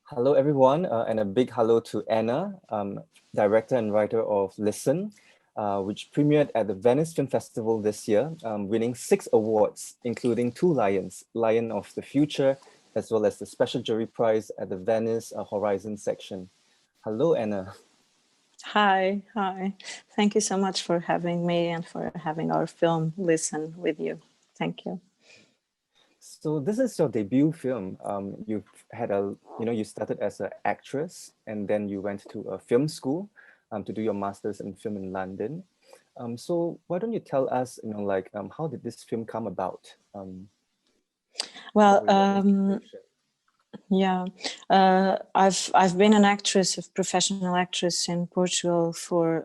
Hello, everyone, and a big hello to Anna, director and writer of Listen, which premiered at the Venice Film Festival this year, winning 6 awards, including 2 Lions, Lion of the Future, as well as the Special Jury Prize at the Venice Horizon section. Hello, Anna. Hi. Thank you so much for having me and for having our film Listen with you. Thank you. So this is your debut film. You've had you started as an actress and then you went to a film school to do your master's in film in London. So why don't you tell us, how did this film come about? What Well, were your inspiration? yeah, I've been an actress, a professional actress in Portugal for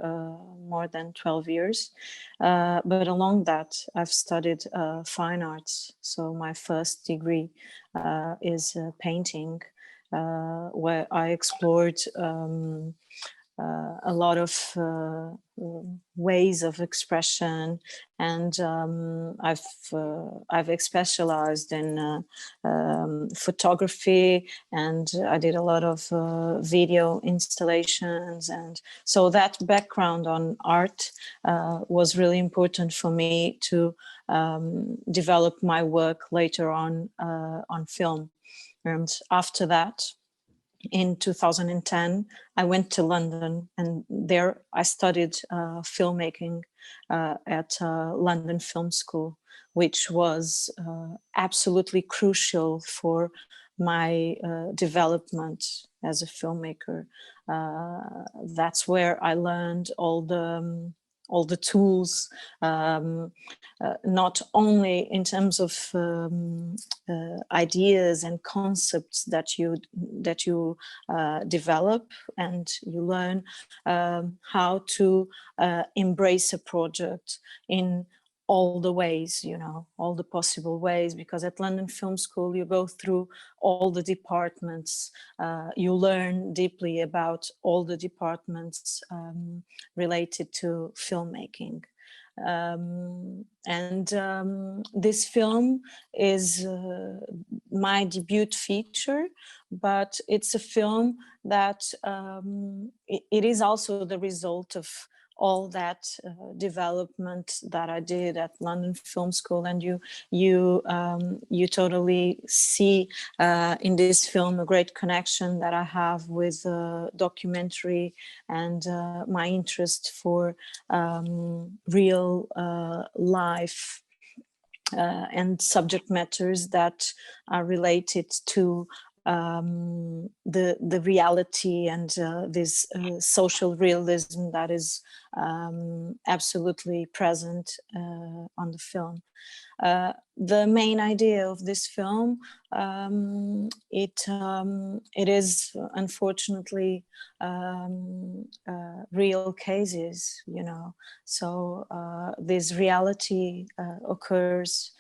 more than 12 years. But along that, I've studied fine arts. So my first degree is painting, where I explored a lot of ways of expression, and I've specialized in photography, and I did a lot of video installations, and so that background on art was really important for me to develop my work later on film. And after that, in 2010, I went to London, and there I studied filmmaking at London Film School, which was absolutely crucial for my development as a filmmaker. That's where I learned all the tools, not only in terms of ideas and concepts that you develop, and you learn how to embrace a project in all the ways, all the possible ways, because at London Film School you go through all the departments, you learn deeply about all the departments related to filmmaking. And this film is my debut feature, but it's a film that it is also the result of all that development that I did at London Film School, and you totally see in this film a great connection that I have with documentary and my interest for real life and subject matters that are related to the reality and this social realism that is absolutely present on the film. The main idea of this film, it is unfortunately real cases, so this reality occurs.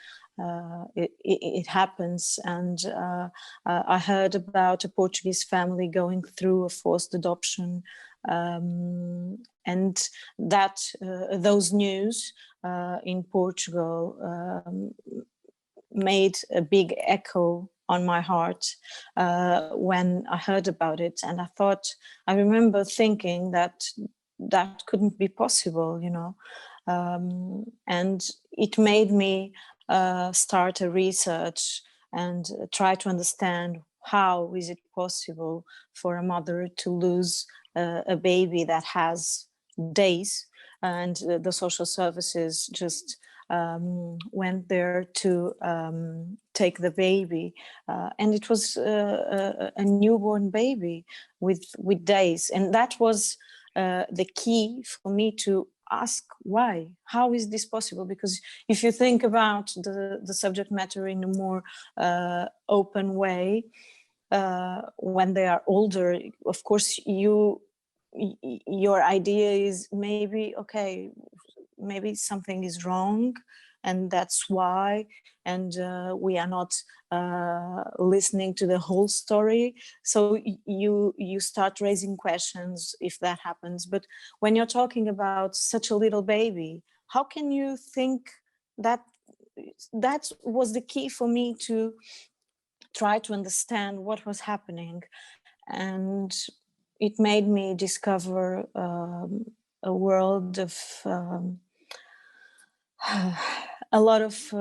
It happens, and I heard about a Portuguese family going through a forced adoption, and that those news in Portugal made a big echo on my heart when I heard about it. And I remember thinking that that couldn't be possible, and it made me start a research and try to understand how is it possible for a mother to lose a baby that has days, and the social services just went there to take the baby, and it was a newborn baby with days, and that was the key for me to ask why. How is this possible? Because if you think about the subject matter in a more open way, when they are older, of course your idea is maybe, okay, maybe something is wrong, and that's why, and we are not listening to the whole story. So you start raising questions if that happens. But when you're talking about such a little baby, how can you think that? That was the key for me to try to understand what was happening. and it made me discover a world of a lot of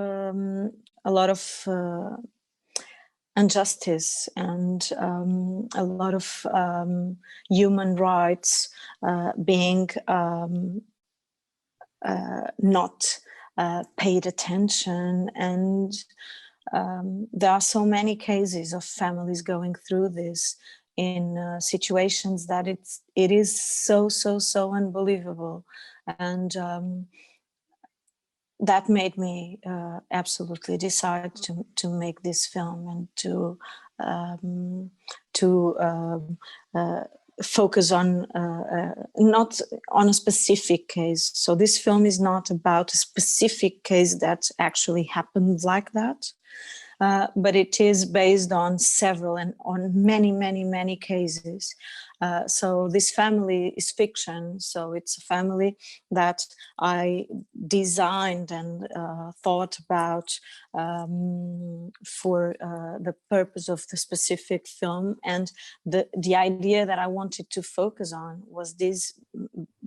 injustice and a lot of human rights being not paid attention, and there are so many cases of families going through this in situations that it is so unbelievable, and that made me absolutely decide to make this film and to focus on not on a specific case. So this film is not about a specific case that actually happened like that, but it is based on several and on many cases. So this family is fiction. So it's a family that I designed and thought about for the purpose of the specific film. And the idea that I wanted to focus on was this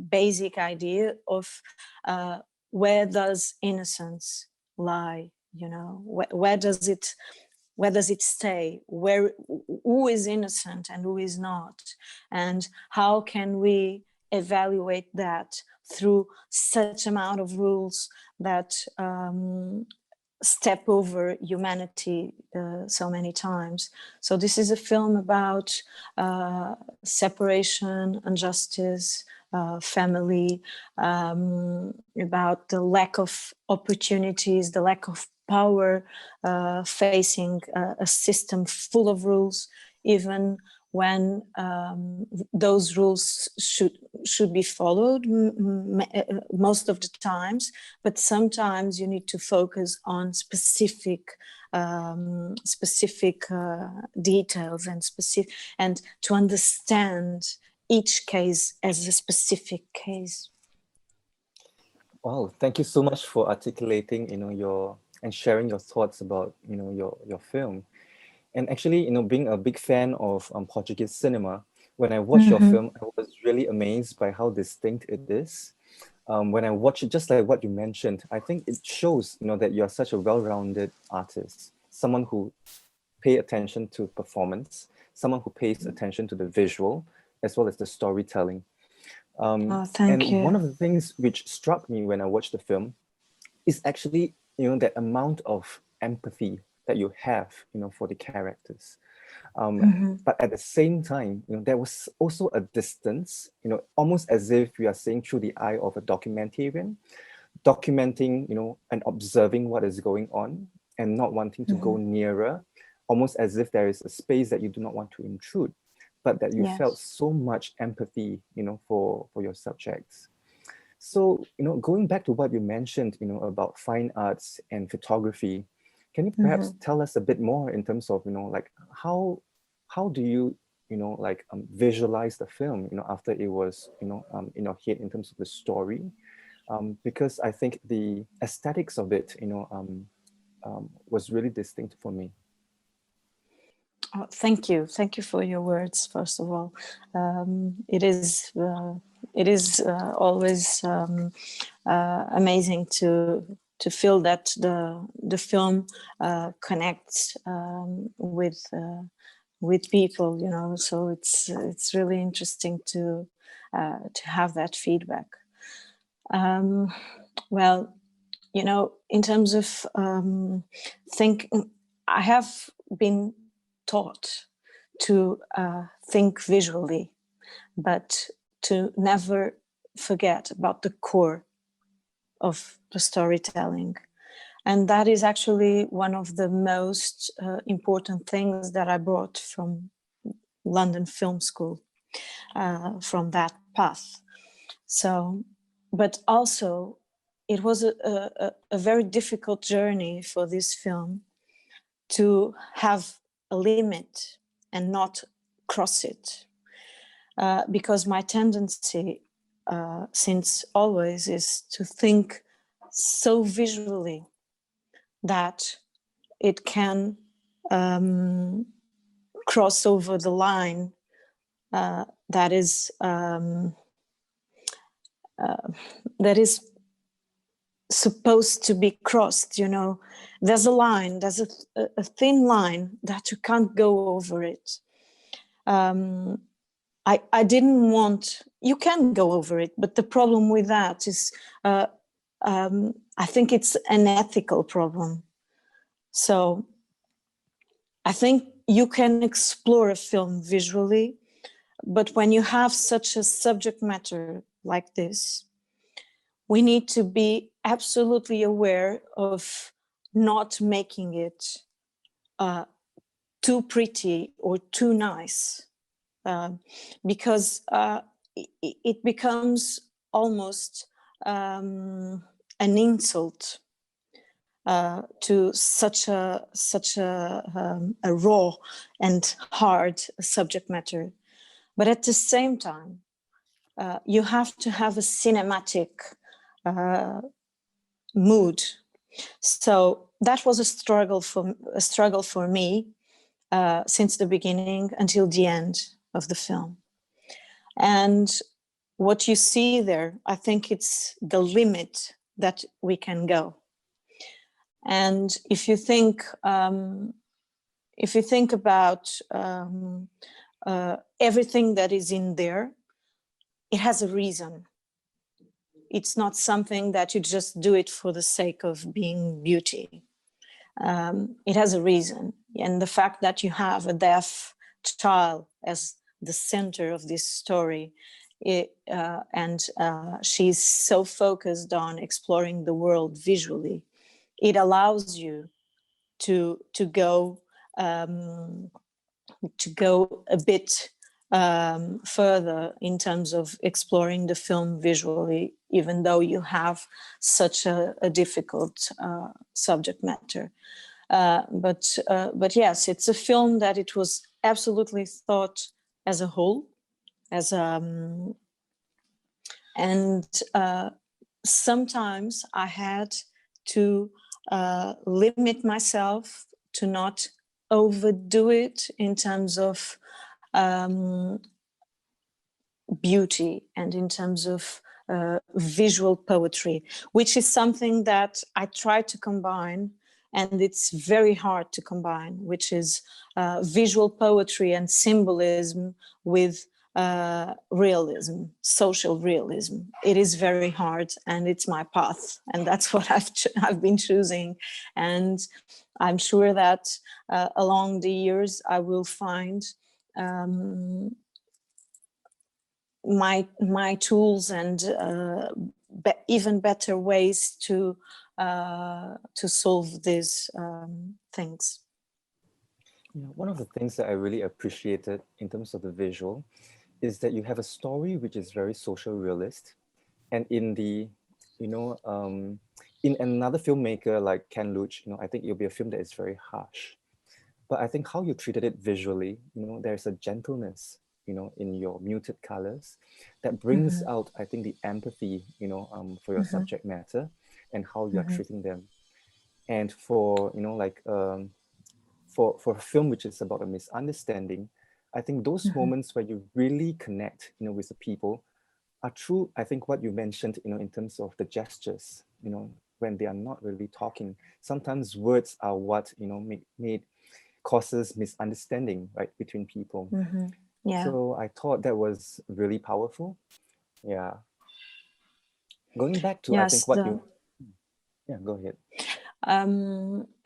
basic idea of where does innocence lie? You know, where does it stay? Who is innocent and who is not? And how can we evaluate that through such amount of rules that step over humanity so many times? So this is a film about separation, injustice, family, about the lack of opportunities, the lack of power, facing a system full of rules, even when those rules should be followed most of the times, but sometimes you need to focus on specific details and to understand each case as a specific case. Wow, thank you so much for articulating, your and sharing your thoughts about, your film. And actually, being a big fan of Portuguese cinema, when I watched your film, I was really amazed by how distinct it is. When I watch it, just like what you mentioned, I think it shows, that you're such a well-rounded artist, someone who pay attention to performance, someone who pays attention to the visual, as well as the storytelling. Thank you. One of the things which struck me when I watched the film is actually, that amount of empathy that you have, for the characters. But at the same time, there was also a distance, almost as if you are seeing through the eye of a documentarian, documenting, and observing what is going on and not wanting to go nearer, almost as if there is a space that you do not want to intrude, but that you felt so much empathy, for your subjects. So, going back to what you mentioned, about fine arts and photography, can you perhaps tell us a bit more in terms of, like how do you, visualize the film, after it was, in your head in terms of the story? Because I think the aesthetics of it, was really distinct for me. Oh, thank you for your words. First of all, it is always amazing to feel that the film connects with people. So it's really interesting to have that feedback. Well, in terms of thinking, I have been taught to think visually, but to never forget about the core of the storytelling. And that is actually one of the most important things that I brought from London Film School, from that path. So, but also it was a very difficult journey for this film to have a limit and not cross it, because my tendency since always is to think so visually that it can cross over the line that is that is supposed to be crossed. You know, there's a line, there's a thin line that you can't go over it. I didn't want, you can go over it, but the problem with that is I think it's an ethical problem. So I think you can explore a film visually, but when you have such a subject matter like this, we need to be absolutely aware of not making it too pretty or too nice, because it becomes almost an insult to such a raw and hard subject matter. But at the same time, you have to have a cinematic mood. So that was a struggle for me since the beginning until the end of the film. And what you see there, I think it's the limit that we can go. And if you think about everything that is in there, it has a reason. It's not something that you just do it for the sake of being beauty. It has a reason. And the fact that you have a deaf child as the center of this story, and she's so focused on exploring the world visually, it allows you to go a bit further in terms of exploring the film visually, even though you have such a difficult subject matter. But yes, it's a film that it was absolutely thought as a whole, as and sometimes I had to limit myself to not overdo it in terms of beauty and in terms of visual poetry, which is something that I try to combine, and it's very hard to combine, which is visual poetry and symbolism with realism, social realism. It is very hard, and it's my path, and that's what I've been choosing. And I'm sure that along the years I will find my tools and even better ways to solve these things. Yeah, one of the things that I really appreciated in terms of the visual is that you have a story which is very social realist, and in the, in another filmmaker like Ken Loach, I think it'll be a film that is very harsh. But I think how you treated it visually, there's a gentleness, in your muted colors that brings out, I think, the empathy, for your subject matter and how you're treating them. And for, for a film which is about a misunderstanding, I think those moments where you really connect, with the people are true. I think what you mentioned, in terms of the gestures, when they are not really talking, sometimes words are what, made causes misunderstanding, right, between people. Yeah. So I thought that was really powerful. Yeah. Going back to, Yes, I think what you, yeah, go ahead.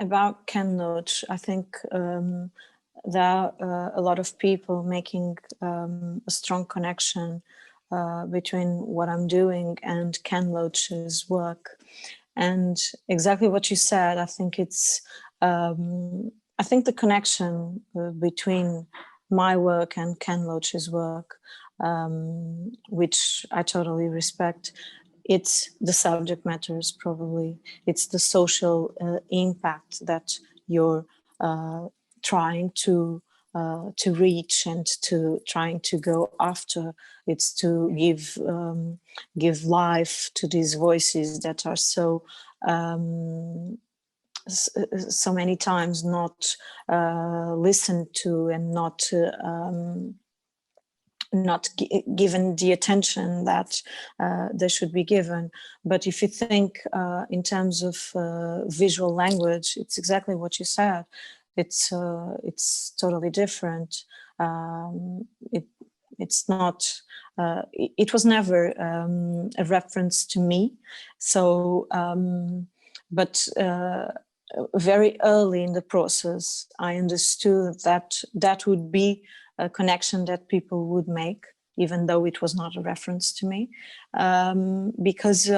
About Ken Loach, I think there are a lot of people making a strong connection between what I'm doing and Ken Loach's work. And exactly what you said, I think it's, I think the connection between my work and Ken Loach's work, which I totally respect, it's the subject matters, probably. It's the social impact that you're trying to reach and to trying to go after. It's to give life to these voices that are so so many times not listened to and not not given the attention that they should be given. But if you think in terms of visual language, it's exactly what you said. It's totally different. It's not. It was never a reference to me. So, but very early in the process, I understood that that would be a connection that people would make, even though it was not a reference to me, because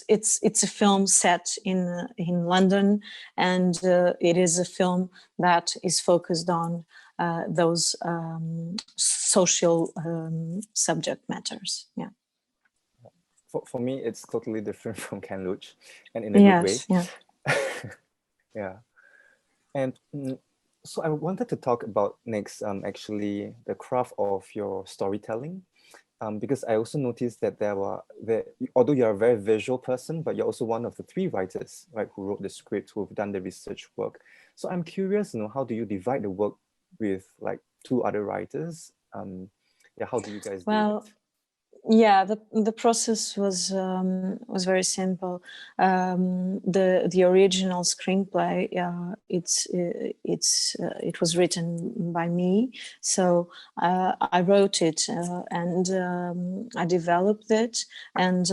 it's a film set in London, and it is a film that is focused on those social subject matters. Yeah. For me, it's totally different from Ken Loach, and in a good way. Yeah. Yeah. And so I wanted to talk about next, actually, the craft of your storytelling, because I also noticed that although you're a very visual person, but you're also one of the 3 writers, right, who wrote the script, who've done the research work. So I'm curious, how do you divide the work with like 2 other writers? Yeah, how do you guys do it? Yeah, the process was very simple. The original screenplay, it was written by me, so I wrote it and I developed it, and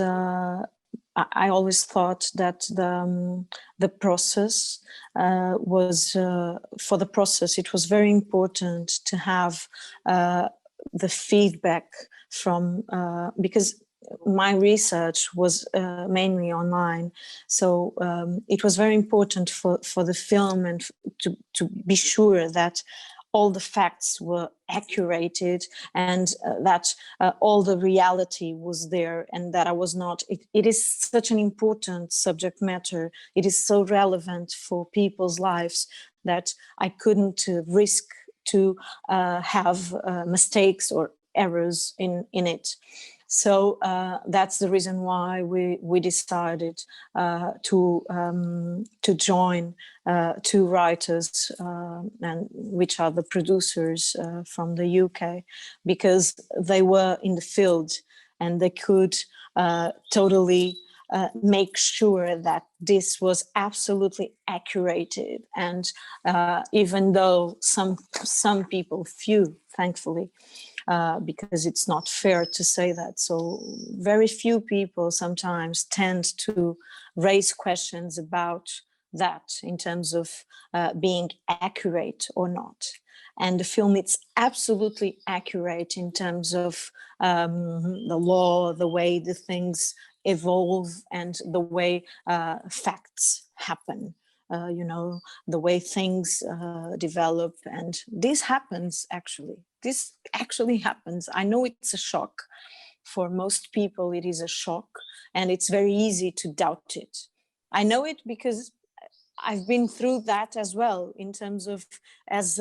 I always thought that the process was for the process. It was very important to have the feedback from because my research was mainly online, so it was very important for the film and to be sure that all the facts were accurate and that all the reality was there, and that I was not. It is such an important subject matter. It is so relevant for people's lives that I couldn't risk to have mistakes or errors in it. So that's the reason why we decided to join 2 writers, and which are the producers from the UK, because they were in the field and they could totally make sure that this was absolutely accurate. And even though some people, few, thankfully, because it's not fair to say that. So very few people sometimes tend to raise questions about that in terms of being accurate or not. And the film, it's absolutely accurate in terms of the law, the way the things evolve, and the way facts happen. The way things develop, and this happens actually. This actually happens. I know it's a shock. For most people, it is a shock, and it's very easy to doubt it. I know it because I've been through that as well, in terms of as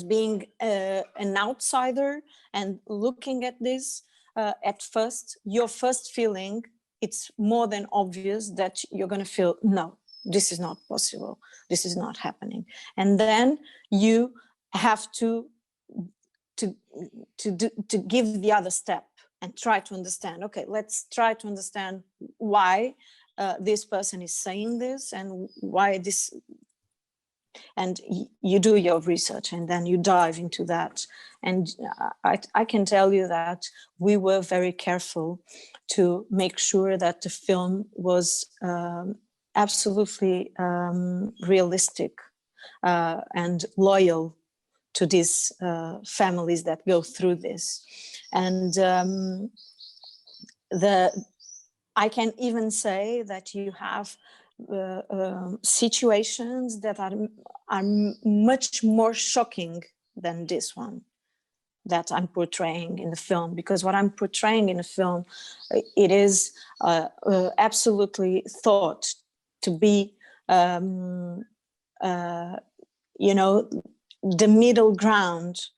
being an outsider and looking at this. At first, your first feeling, it's more than obvious that you're going to feel, no, this is not possible, this is not happening. And then you have to give the other step and try to understand, okay, let's try to understand why this person is saying this, and why this, and you do your research and then you dive into that. And I can tell you that we were very careful to make sure that the film was absolutely realistic and loyal to these families that go through this. And I can even say that you have situations that are much more shocking than this one that I'm portraying in the film, because what I'm portraying in the film, it is absolutely thought to be the middle ground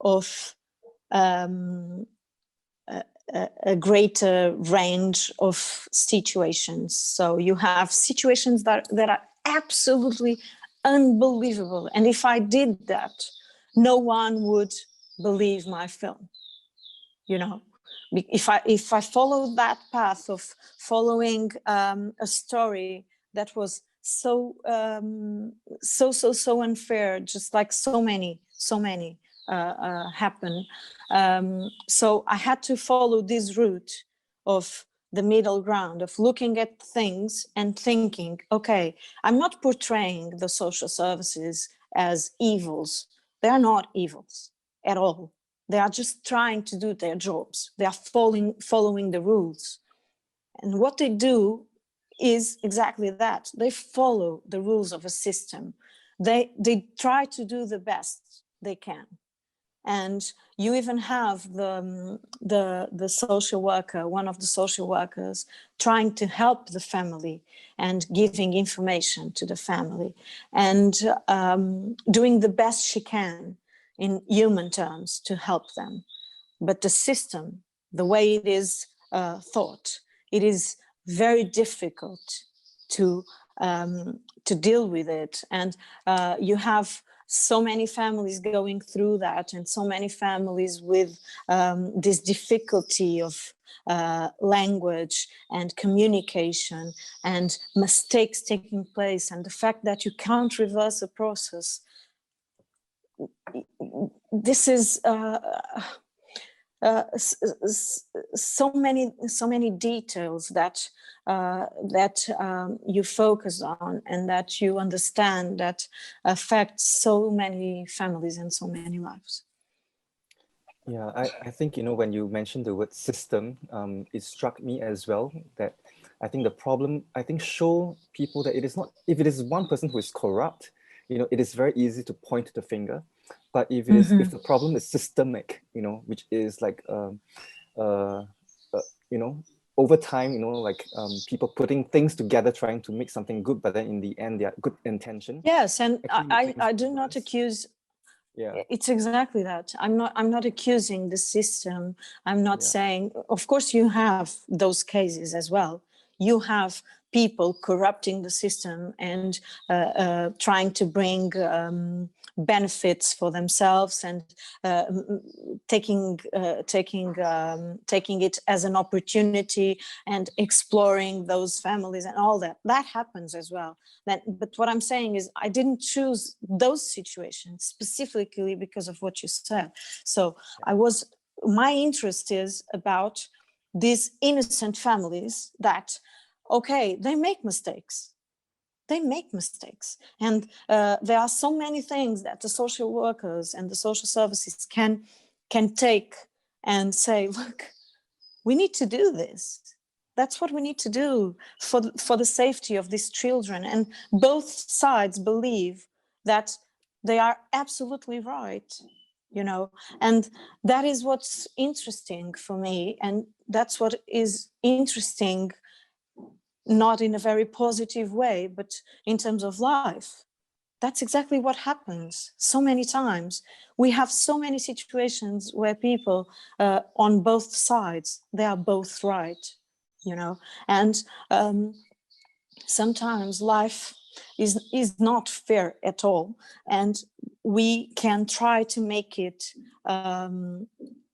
of a greater range of situations. So you have situations that are absolutely unbelievable. And if I did that, no one would believe my film, you know. If I followed that path of following a story that was so unfair, just like so many happen, so I had to follow this route of the middle ground, of looking at things and thinking, okay, I'm not portraying the social services as evils. They are not evils at all. They are just trying to do their jobs. They are following the rules. And what they do is exactly that. They follow the rules of a system. They try to do the best they can. And you even have the social worker, one of the social workers, trying to help the family and giving information to the family and doing the best she can in human terms to help them. But the system, the way it is thought, it is very difficult to deal with it. And you have so many families going through that, and so many families with this difficulty of language and communication and mistakes taking place, and the fact that you can't reverse a process. This is so many details that you focus on and that you understand that affect so many families and so many lives. Yeah, I think, you know, when you mentioned the word system, it struck me as well that I think the problem, I think, show people that it is not, if it is one person who is corrupt, you know, it is very easy to point the finger. But if it is, if the problem is systemic, you know, which is like, you know, over time, you know, like people putting things together, trying to make something good, but then in the end, they are good intention. Yes, and actually I do not accuse. Yeah. It's exactly that. I'm not accusing the system. I'm not Yeah. saying, of course you have those cases as well. You have people corrupting the system and trying to bring benefits for themselves and taking it as an opportunity and exploring those families and all that. That happens as well. But what I'm saying is I didn't choose those situations specifically because of what you said. So my interest is about these innocent families that, okay, they make mistakes. They make mistakes. And there are so many things that the social workers and the social services can take and say, look, we need to do this. That's what we need to do for the safety of these children. And both sides believe that they are absolutely right, you know. And that is what's interesting for me. And that's what is interesting, not in a very positive way, but in terms of life. That's exactly what happens so many times. We have so many situations where people on both sides, they are both right, you know. And sometimes life is not fair at all, and we can try to make it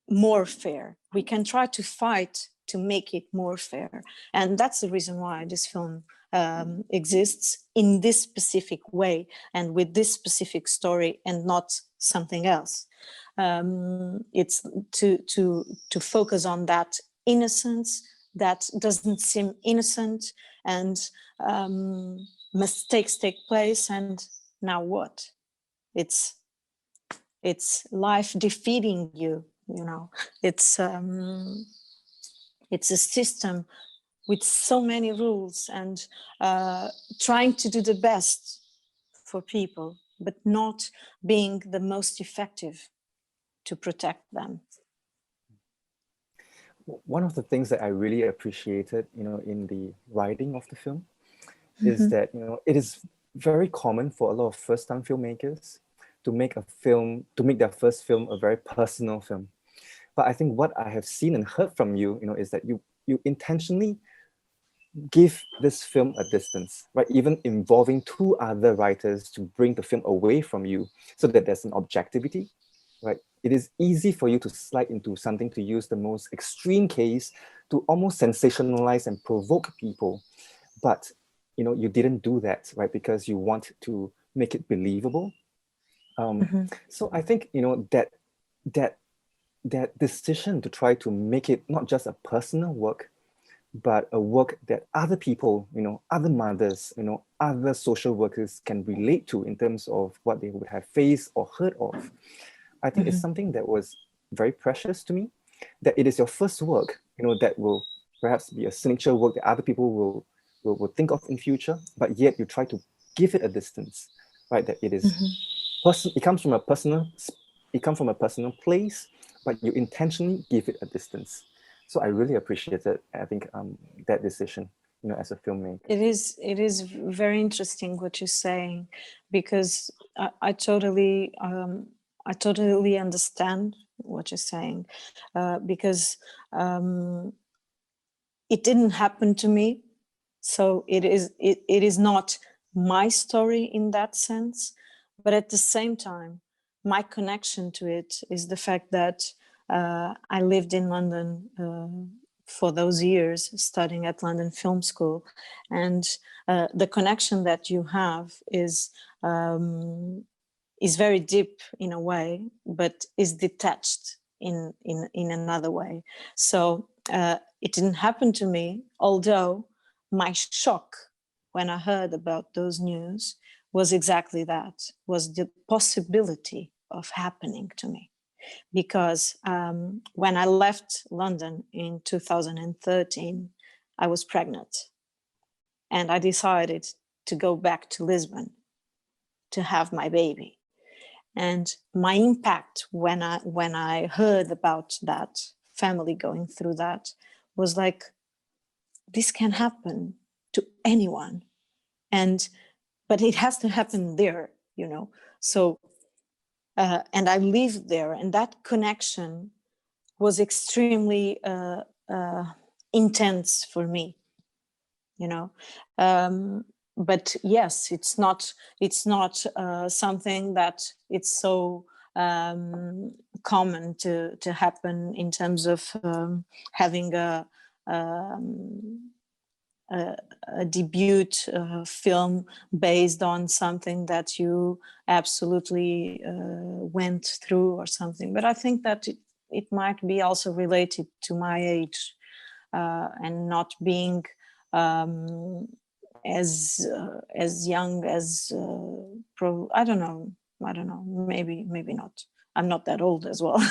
more fair. We can try to fight to make it more fair. And that's the reason why this film exists in this specific way and with this specific story and not something else. It's to focus on that innocence that doesn't seem innocent, and mistakes take place, and now what? It's life defeating you, you know. It's a system with so many rules and trying to do the best for people, but not being the most effective to protect them. One of the things that I really appreciated, you know, in the writing of the film is that, you know, it is very common for a lot of first-time filmmakers to make their first film a very personal film. But I think what I have seen and heard from you, you know, is that you intentionally give this film a distance, right? Even involving two other writers to bring the film away from you so that there's an objectivity, right? It is easy for you to slide into something, to use the most extreme case to almost sensationalize and provoke people. But, you didn't do that, right? Because you want to make it believable. So I think, that that decision to try to make it not just a personal work, but a work that other people, other mothers, other social workers can relate to in terms of what they would have faced or heard of. I think it's something that was very precious to me, that it is your first work, that will perhaps be a signature work that other people will think of in future, but yet you try to give it a distance, right? That it is it comes from a personal place, but you intentionally give it a distance. So I really appreciated, I think, that decision, as a filmmaker. It is very interesting what you're saying, because I totally understand what you're saying, because it didn't happen to me, so it is not my story in that sense. But at the same time, my connection to it is the fact that I lived in London for those years, studying at London Film School, and the connection that you have is very deep in a way, but is detached in another way. So it didn't happen to me, although my shock when I heard about those news was exactly that, was the possibility of happening to me. Because when I left London in 2013, I was pregnant, and I decided to go back to Lisbon to have my baby. And my impact when I heard about that family going through that was like, this can happen to anyone, but it has to happen there, So and I lived there, and that connection was extremely intense for me, but yes, it's not something that it's so common to happen in terms of having um, a debut film based on something that you absolutely went through or something. But I think that it might be also related to my age and not being as young as I don't know, maybe not. I'm not that old as well.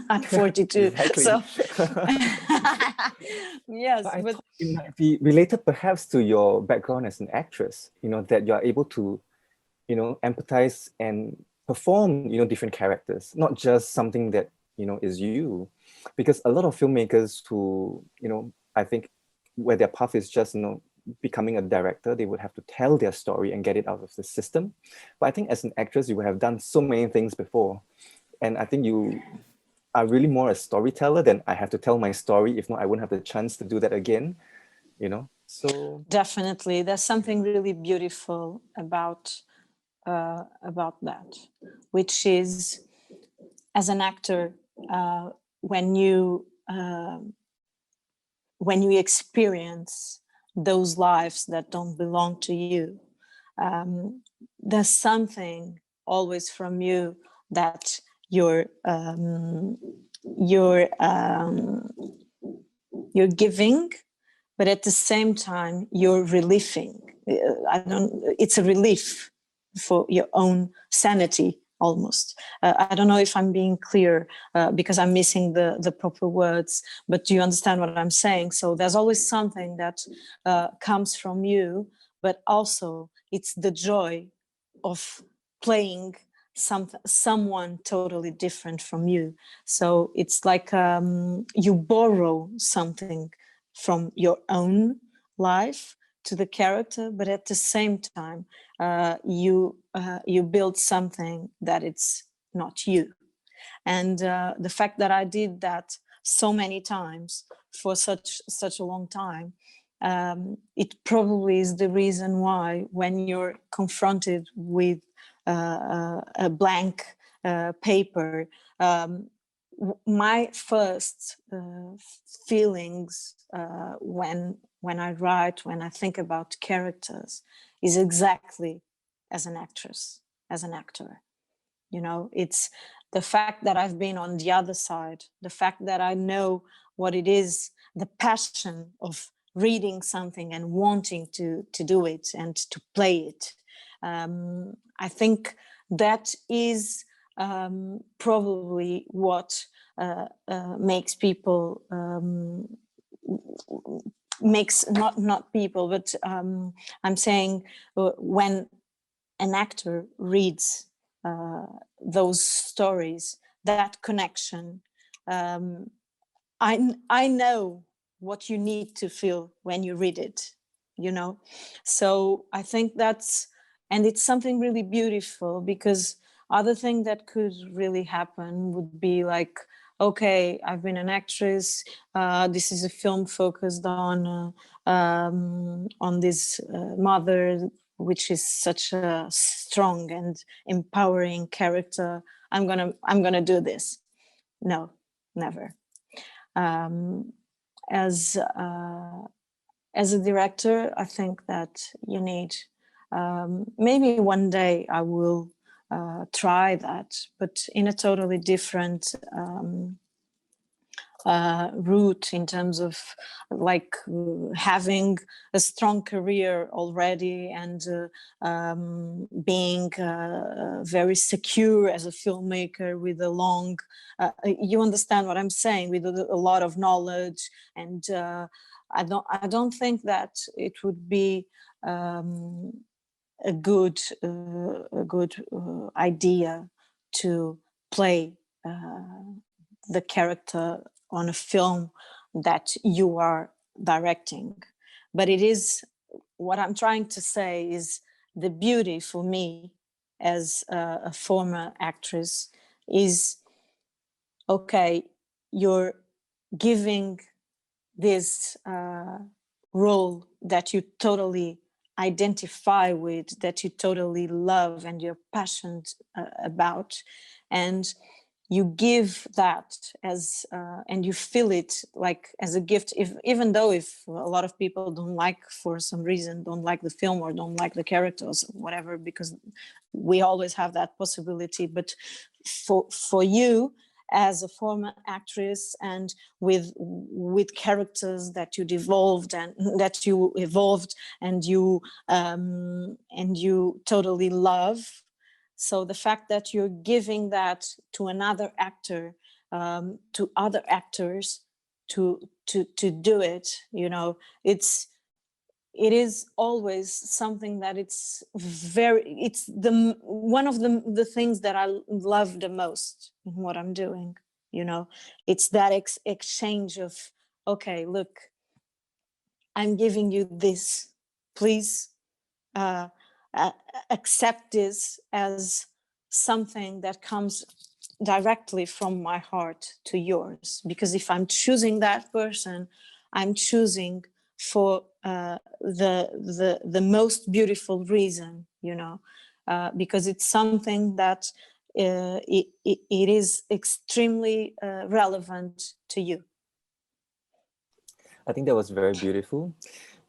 I'm 42. Exactly. So yes, But I but thought it might be related perhaps to your background as an actress, that you're able to, empathize and perform, different characters, not just something that, is you. Because a lot of filmmakers who, I think where their path is just, becoming a director, they would have to tell their story and get it out of the system. But I think as an actress, you would have done so many things before. And I think you are really more a storyteller than I have to tell my story. If not, I wouldn't have the chance to do that again, So definitely, there's something really beautiful about that, which is, as an actor, when you experience those lives that don't belong to you, there's something always from you that you're giving, but at the same time you're relieving. It's a relief for your own sanity almost. I don't know if I'm being clear because I'm missing the proper words, but do you understand what I'm saying? So there's always something that comes from you, but also it's the joy of playing someone totally different from you. So it's like you borrow something from your own life to the character, but at the same time you build something that it's not you. And the fact that I did that so many times for such a long time it probably is the reason why when you're confronted with a blank paper, my first feelings when I write, when I think about characters, is exactly as an actress, as an actor. You know, it's the fact that I've been on the other side, the fact that I know what it is, the passion of reading something and wanting to do it and to play it. I think that is probably what makes people makes not people, but I'm saying when an actor reads those stories, that connection, I know what you need to feel when you read it, you know. So I think that's, and it's something really beautiful, because other thing that could really happen would be like, okay, I've been an actress, this is a film focused on this mother, which is such a strong and empowering character. I'm gonna do this. No, never. Um, as a director, I think that you need, maybe one day I will try that, but in a totally different route, in terms of like having a strong career already and being very secure as a filmmaker with a long, you understand what I'm saying, with a lot of knowledge. And I don't think that it would be a good idea to play the character on a film that you are directing. But it is, what I'm trying to say is, the beauty for me as a former actress is, okay, you're giving this role that you totally identify with, that you totally love and you're passionate about, and you give that as and you feel it like as a gift, if even though if a lot of people don't like, for some reason don't like the film or don't like the characters or whatever, because we always have that possibility. But for you as a former actress, and with characters that you evolved and you totally love, so the fact that you're giving that to another actor, to other actors to do it, you know, it is always something that it's the one of the things that I love the most in what I'm doing, you know. It's that exchange of, okay, look, I'm giving you this, please uh, accept this as something that comes directly from my heart to yours. Because if I'm choosing that person, I'm choosing for the most beautiful reason, you know, because it's something that it is extremely relevant to you. I think that was very beautiful,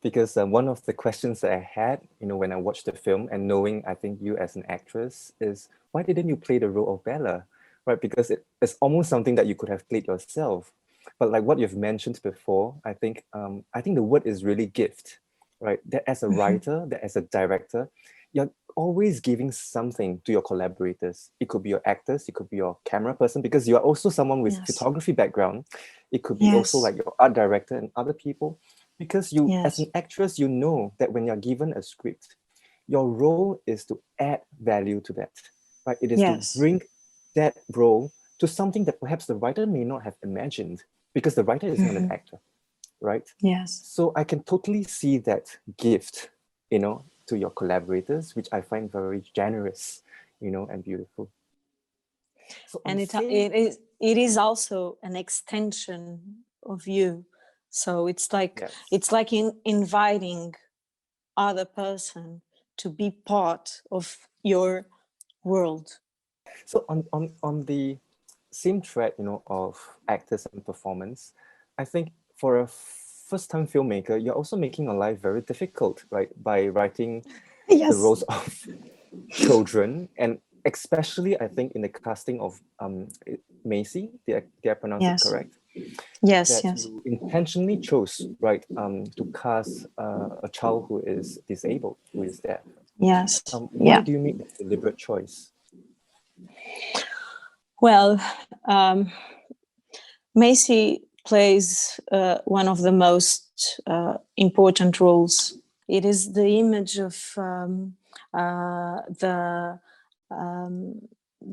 because one of the questions that I had, you know, when I watched the film and knowing, I think, you as an actress, is why didn't you play the role of Bella, right? Because it's almost something that you could have played yourself. But like what you've mentioned before, I think the word is really gift, right? That as a writer, that as a director, you're always giving something to your collaborators. It could be your actors, it could be your camera person, because you are also someone with Yes. photography background. It could be Yes. also like your art director and other people, because you, as Yes. an actress, you know that when you're given a script, your role is to add value to that, right? It is Yes. to bring that role to something that perhaps the writer may not have imagined, because the writer is not an actor, right? Yes. So I can totally see that gift, you know, to your collaborators, which I find very generous, you know, and beautiful. So And it is also an extension of you, So it's like Yes. inviting other person to be part of your world. So on the same thread, of actors and performance, I think for a first-time filmmaker, you're also making your life very difficult, right? By writing the Yes. roles of children, and especially I think in the casting of Macy, did I pronounce it Yes. correct? Yes. That Yes. you intentionally chose, right, to cast a child who is disabled, who is deaf. Yes. Why Yeah. do you make that deliberate choice? Well, Macy plays one of the most important roles. It is the image of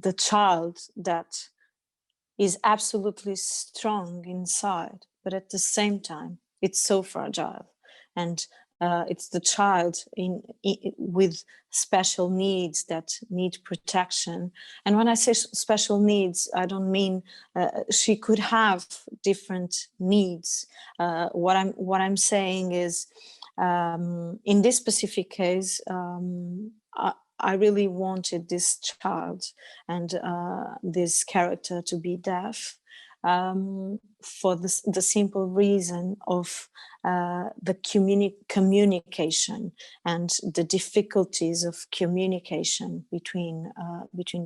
the child that is absolutely strong inside, but at the same time, it's so fragile. And it's the child with special needs that need protection. And when I say special needs, I don't mean she could have different needs. What I'm saying is, in this specific case, I really wanted this child and this character to be deaf, for the simple reason of the communication and the difficulties of communication between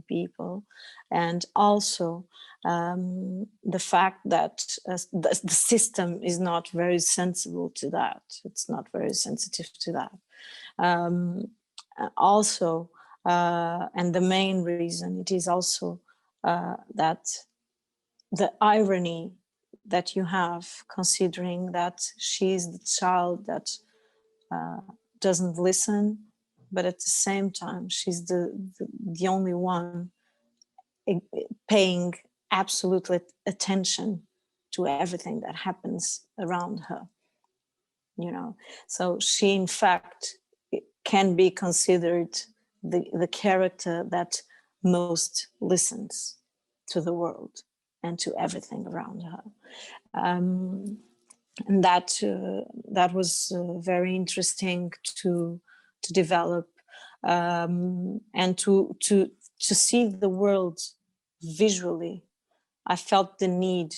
people, and also the fact that the system is not very sensible to that. It's not very sensitive to that. Also, and the main reason, it is also that the irony that you have, considering that she is the child that doesn't listen, but at the same time she's the only one paying absolute attention to everything that happens around her, so she in fact can be considered the character that most listens to the world and to everything around her. And that was very interesting to develop, and to see the world visually. I felt the need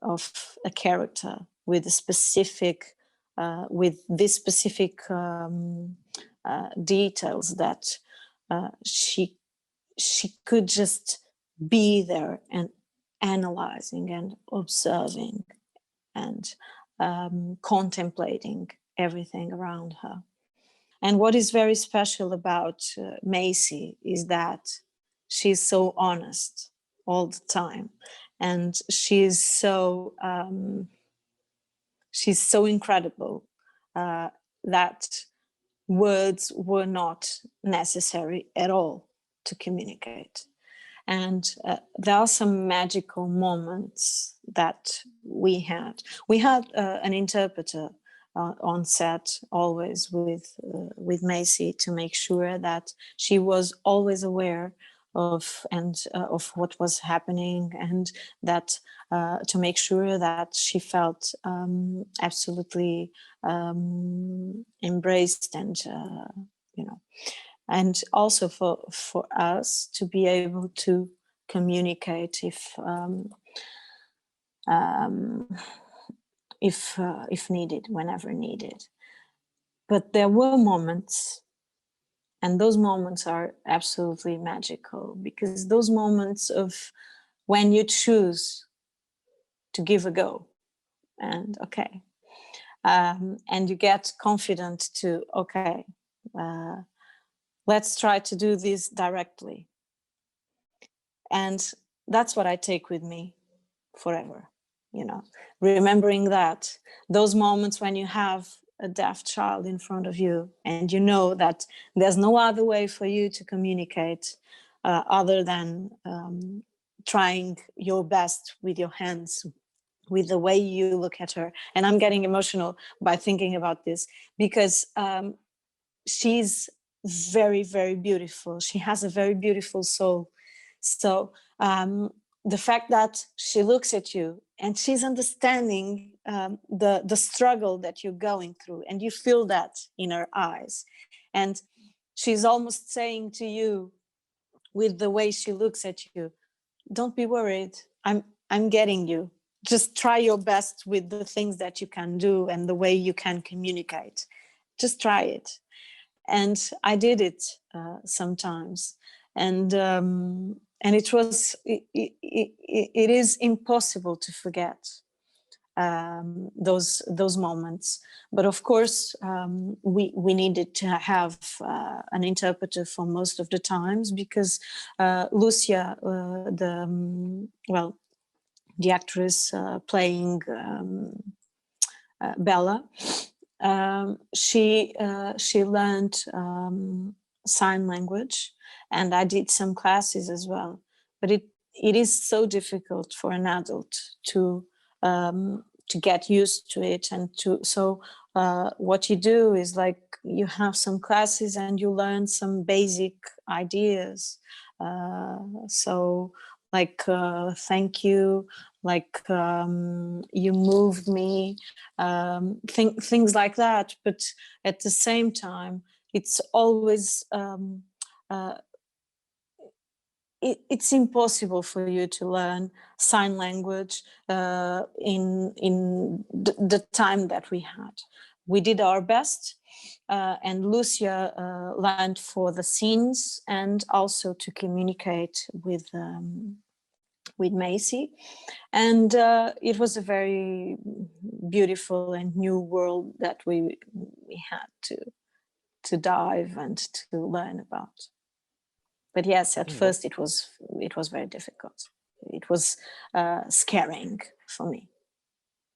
of a character with a specific with these specific details that she could just be there and analyzing and observing and contemplating everything around her. And what is very special about Macy is that she's so honest all the time, and she's so incredible that words were not necessary at all to communicate. And there are some magical moments that we had. We had an interpreter on set always with Macy, to make sure that she was always aware of what was happening, and that to make sure that she felt absolutely embraced, and and also for us to be able to communicate if needed, whenever needed. But there were moments, and those moments are absolutely magical, because those moments of when you choose to give a go, and okay, and you get confident to, okay, let's try to do this directly. And that's what I take with me forever, remembering that those moments when you have a deaf child in front of you, and you know that there's no other way for you to communicate other than trying your best with your hands, with the way you look at her. And I'm getting emotional by thinking about this, because she's very, very beautiful. She has a very beautiful soul. So the fact that she looks at you and she's understanding the struggle that you're going through, and you feel that in her eyes, and she's almost saying to you with the way she looks at you, don't be worried, I'm getting you, just try your best with the things that you can do and the way you can communicate, just try it. And I did it sometimes, and it is impossible to forget those moments. But of course, we needed to have an interpreter for most of the times, because Lucia, the actress playing Bella, she learned sign language, and I did some classes as well. But it is so difficult for an adult to get used to it, and what you do is, like, you have some classes and you learn some basic ideas. So like thank you, like you moved me, things like that. But at the same time, it's always it's impossible for you to learn sign language in the time that we had. We did our best, and Lucia learned for the scenes and also to communicate with Macy. And it was a very beautiful and new world that we had to dive and to learn about. But yes, at first it was very difficult. It was scaring for me.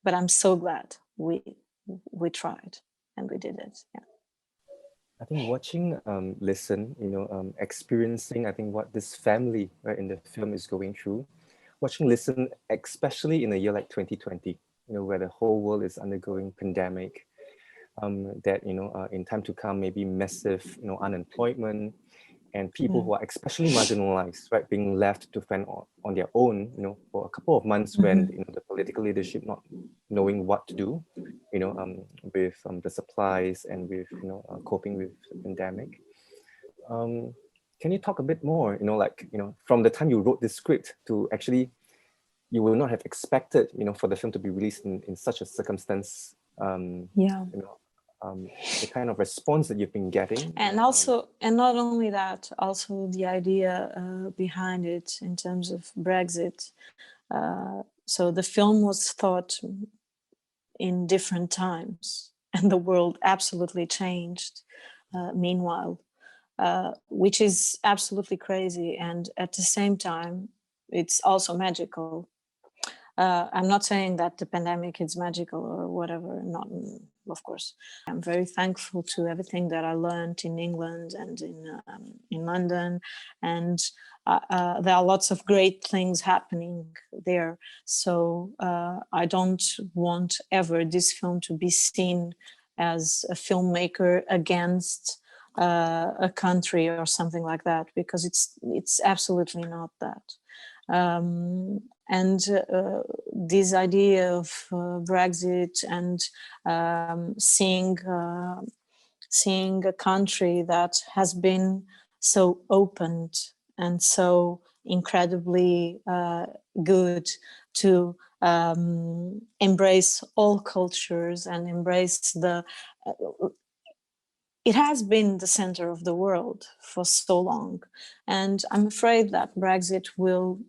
But I'm so glad we tried and we did it. Yeah. I think watching Listen, experiencing, I think, what this family, right, in the film is going through, watching Listen, especially in a year like 2020, where the whole world is undergoing pandemic, that, in time to come, maybe massive, unemployment, and people who are especially marginalized, right, being left to fend on their own, for a couple of months when, the political leadership not knowing what to do, with the supplies and with, coping with the pandemic. Can you talk a bit more, from the time you wrote this script to actually, you would not have expected, for the film to be released in such a circumstance, the kind of response that you've been getting. And also, and not only that, also the idea behind it in terms of Brexit. So the film was thought in different times, and the world absolutely changed meanwhile, which is absolutely crazy. And at the same time, it's also magical. I'm not saying that the pandemic is magical or whatever, not, of course. I'm very thankful to everything that I learned in England and in London, and there are lots of great things happening there. So I don't want ever this film to be seen as a filmmaker against a country or something like that, because it's absolutely not that. And this idea of Brexit and seeing a country that has been so opened and so incredibly good to embrace all cultures and embrace it has been the center of the world for so long. And I'm afraid that Brexit will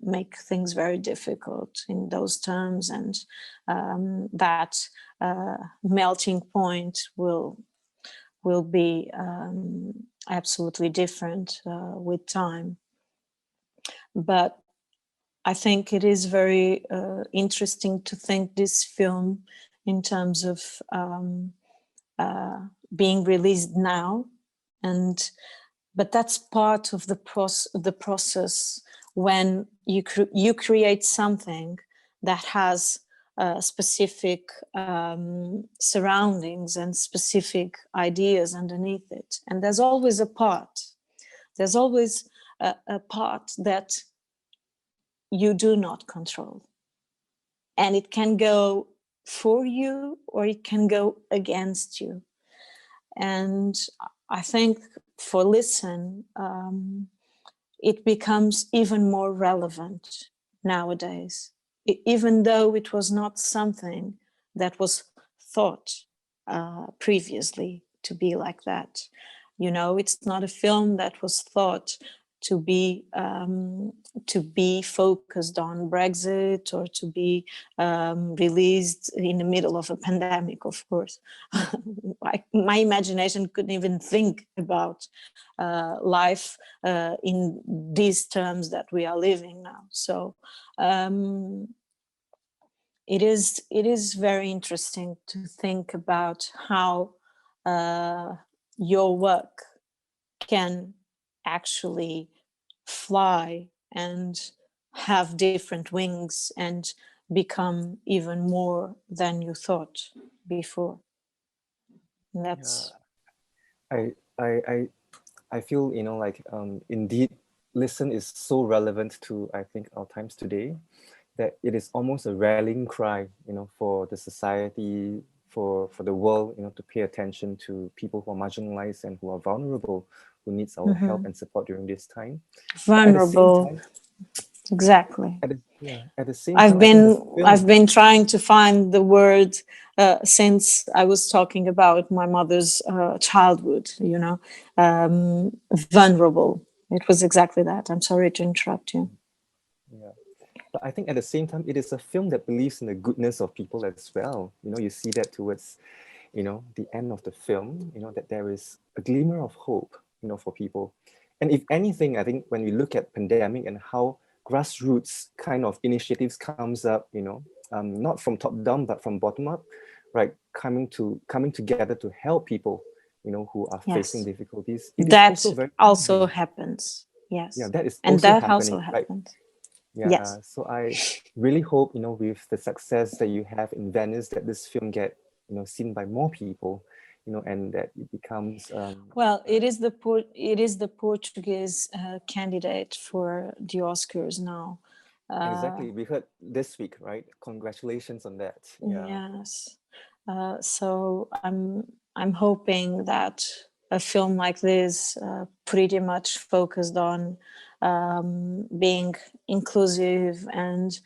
make things very difficult in those terms, and that melting point will be absolutely different with time. But I think it is very interesting to think this film in terms of being released now, but that's part of the process when you create something that has specific surroundings and specific ideas underneath it. And there's always a part. There's always a part that you do not control. And it can go for you or it can go against you. And I think for Listen, it becomes even more relevant nowadays, even though it was not something that was thought previously to be like that. You know, it's not a film that was thought to be focused on Brexit or to be released in the middle of a pandemic, of course. My imagination couldn't even think about life in these terms that we are living now. So it is very interesting to think about how your work can actually fly and have different wings and become even more than you thought before. And that's I I feel, like indeed, Listen is so relevant to, I think, our times today, that it is almost a rallying cry, for the society, for the world, to pay attention to people who are marginalized and who are vulnerable, who needs our help and support during this time. But at the same vulnerable. time, Exactly. at the same time, I've been trying to find the word since I was talking about my mother's childhood. Vulnerable. It was exactly that. I'm sorry to interrupt you. Yeah. But I think at the same time, it is a film that believes in the goodness of people as well. You see that towards, the end of the film, that there is a glimmer of hope, for people. And if anything, I think when we look at pandemic and how grassroots kind of initiatives comes up, not from top down, but from bottom up, right? Coming together to help people, who are facing difficulties. It is That also very also moving. happens. Yes. Yeah, that is And also that also happening, right? happens. Yeah, Yes. so I really hope, with the success that you have in Venice, that this film get, seen by more people, and that it becomes. Well, it is the Portuguese candidate for the Oscars now. Exactly, we heard this week, right? Congratulations on that. Yeah. Yes. So I'm hoping that a film like this, pretty much focused on being inclusive and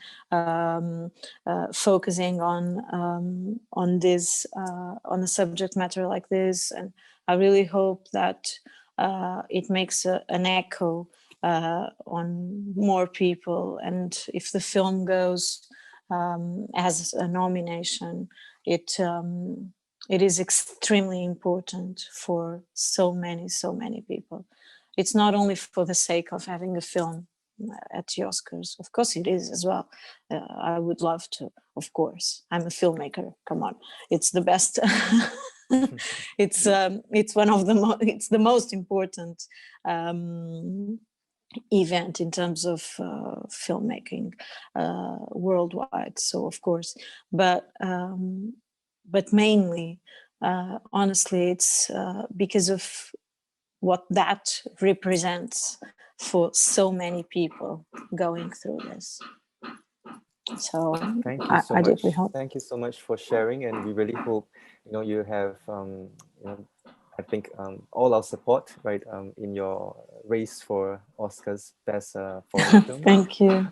focusing on this on a subject matter like this, and I really hope that it makes an echo on more people. And if the film goes as a nomination, it is extremely important for so many people. It's not only for the sake of having a film at the Oscars. Of course it is as well. I would love to, of course. I'm a filmmaker, come on. It's the best. It's one of it's the most important event in terms of filmmaking worldwide. So of course, but mainly, honestly, it's because of what that represents for so many people going through this. So Thank you so I much. deeply hope. Thank you so much for sharing, and we really hope, you have, I think, all our support, right, in your race for Oscars Best Foreign Film. Thank you.